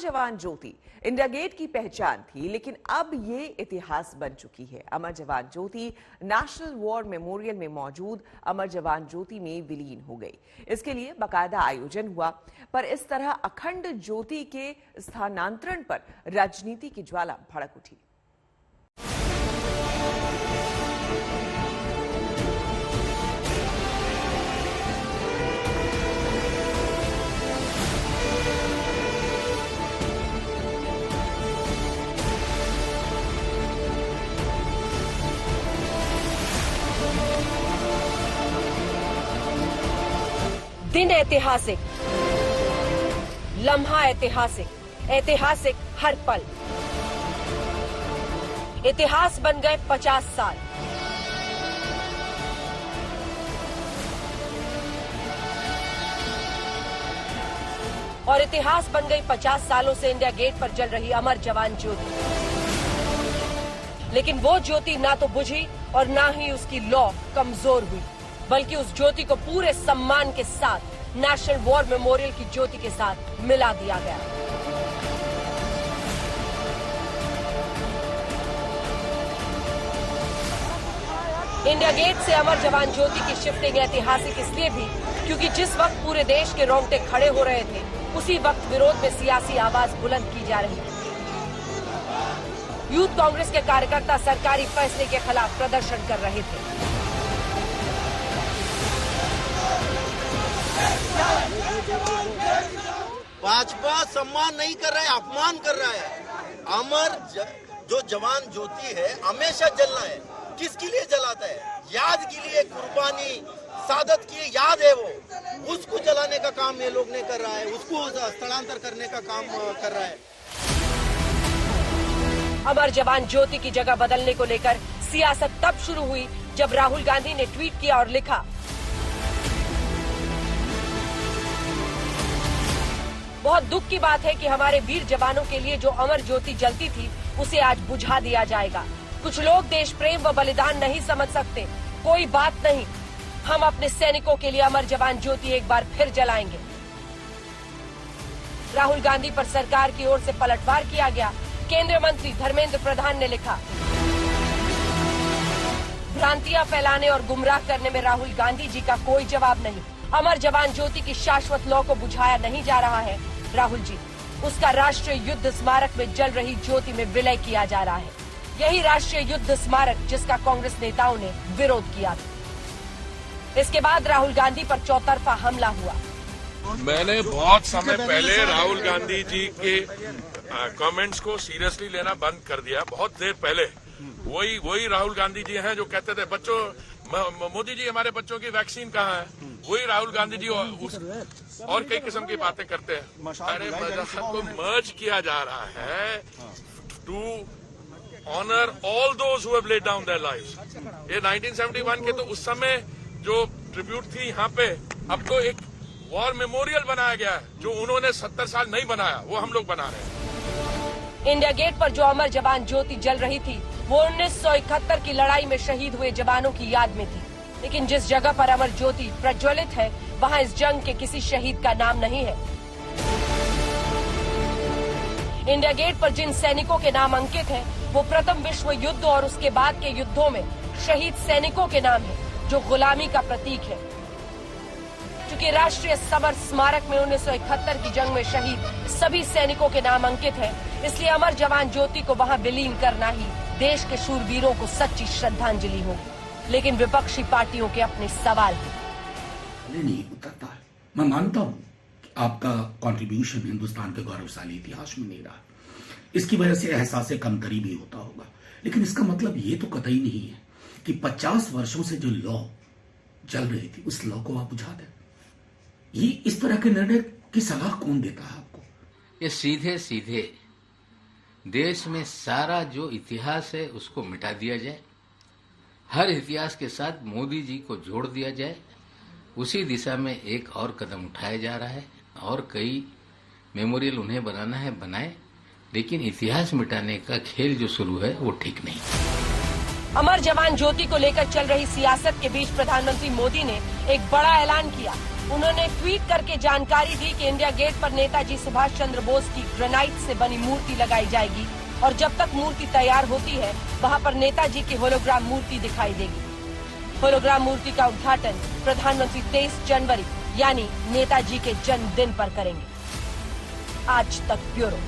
जवान ज्योति India gate की पहचान थी, लेकिन अब ये इतिहास बन चुकी है। अमर जवान ज्योति नेशनल वॉर मेमोरियल में मौजूद अमर जवान ज्योति में विलीन हो गई। इसके लिए बाकायदा आयोजन हुआ, पर इस तरह अखंड ज्योति के स्थानांतरण पर राजनीति की ज्वाला भड़क उठी। दिन ऐतिहासिक, लम्हा ऐतिहासिक, ऐतिहासिक हर पल। इतिहास बन गए 50 साल। और इतिहास बन गई 50 सालों से इंडिया गेट पर जल रही अमर जवान ज्योति। लेकिन वो ज्योति ना तो बुझी और ना ही उसकी लौ कमजोर हुई, बल्कि उस ज्योति को पूरे सम्मान के साथ नेशनल वॉर मेमोरियल की ज्योति के साथ मिला दिया गया। इंडिया गेट से अमर जवान ज्योति की शिफ्टिंग ऐतिहासिक इसलिए भी क्योंकि जिस वक्त पूरे देश के रोंगटे खड़े हो रहे थे, उसी वक्त विरोध में सियासी आवाज बुलंद की जा रही थी। यूथ कांग्रेस के कार्यकर्ता सरकारी फैसले के खिलाफ प्रदर्शन कर रहे थे। भाजपा सम्मान नहीं कर रहा है, अपमान कर रहा है। अमर जो जवान ज्योति है हमेशा जलना है। किसके लिए जलाता है? याद के लिए, कुर्बानी सादत की याद है वो, उसको जलाने का काम ये लोग ने कर रहा है, उसको स्थलांतर करने का काम कर रहा है। अमर जवान ज्योति की जगह बदलने को लेकर सियासत तब शुरू हुई जब राहुल गांधी ने ट्वीट किया और लिखा, बहुत दुख की बात है कि हमारे वीर जवानों के लिए जो अमर ज्योति जलती थी उसे आज बुझा दिया जाएगा। कुछ लोग देश प्रेम व बलिदान नहीं समझ सकते, कोई बात नहीं, हम अपने सैनिकों के लिए अमर जवान ज्योति एक बार फिर जलाएंगे। राहुल गांधी पर सरकार की ओर से पलटवार किया गया। केंद्रीय मंत्री धर्मेंद्र प्रधान ने लिखा, भ्रांतियां फैलाने और गुमराह करने में राहुल गांधी जी का कोई जवाब नहीं। अमर जवान ज्योति की शाश्वत लौ को बुझाया नहीं जा रहा है राहुल जी, उसका राष्ट्रीय युद्ध स्मारक में जल रही ज्योति में विलय किया जा रहा है। यही राष्ट्रीय युद्ध स्मारक जिसका कांग्रेस नेताओं ने विरोध किया था। इसके बाद राहुल गांधी पर चौतरफा हमला हुआ। मैंने बहुत समय पहले राहुल गांधी जी के कमेंट्स को सीरियसली लेना बंद कर दिया, बहुत देर पहले। वही राहुल गांधी जी हैं जो कहते थे बच्चों, मोदी जी हमारे बच्चों की वैक्सीन कहाँ है, वही राहुल गांधी जी और कई किस्म की बातें करते हैं। अरे मजहब को मर्ज किया जा रहा है to honour all those who have laid down their lives. ये 1971 के तो उस समय जो ट्रिब्यूट थी यहाँ पे, अब तो एक वॉर मेमोरियल बनाया गया है जो उन्होंने 70 साल नहीं बनाया, वो हम लोग बना रहे हैं। इंडिया गेट पर जो अमर जवान ज्योति जल रही थी वो 1971 की लड़ाई में शहीद हुए जवानों की याद में थी, लेकिन जिस जगह पर अमर ज्योति प्रज्वलित है वहाँ इस जंग के किसी शहीद का नाम नहीं है। इंडिया गेट पर जिन सैनिकों के नाम अंकित हैं, वो प्रथम विश्व युद्ध और उसके बाद के युद्धों में शहीद सैनिकों के नाम हैं, जो गुलामी का प्रतीक है। क्योंकि राष्ट्रीय समर स्मारक में 1971 की जंग में शहीद सभी सैनिकों के नाम अंकित हैं, इसलिए अमर जवान ज्योति को वहां विलीन करना ही देश के शूरवीरों को सच्ची श्रद्धांजलि होगी। लेकिन विपक्षी पार्टियों के अपने सवाल नहीं उतरता है। मैं मानता हूं कि आपका कंट्रीब्यूशन हिंदुस्तान के गौरवशाली इतिहास में नहीं रहा, इसकी वजह से एहसास कमतरी भी होता होगा, लेकिन इसका मतलब ये तो कतई नहीं है कि 50 वर्षों से जो लॉ चल रही थी उस लॉ को आप बुझा दें। ये इस तरह के निर्णय की सलाह कौन देता है आपको? ये सीधे सीधे देश में सारा जो इतिहास है उसको मिटा दिया जाए, हर इतिहास के साथ मोदी जी को जोड़ दिया जाए, उसी दिशा में एक और कदम उठाया जा रहा है। और कई मेमोरियल उन्हें बनाना है बनाए, लेकिन इतिहास मिटाने का खेल जो शुरू है वो ठीक नहीं। अमर जवान ज्योति को लेकर चल रही सियासत के बीच प्रधानमंत्री मोदी ने एक बड़ा ऐलान किया। उन्होंने ट्वीट करके जानकारी दी कि इंडिया गेट पर नेताजी सुभाष चंद्र बोस की ग्रेनाइट से बनी मूर्ति लगाई जाएगी और जब तक मूर्ति तैयार होती है वहां पर नेताजी की होलोग्राम मूर्ति दिखाई देगी। होलोग्राम मूर्ति का उद्घाटन प्रधानमंत्री 23 जनवरी यानी नेताजी के जन्मदिन पर करेंगे। आज तक ब्यूरो।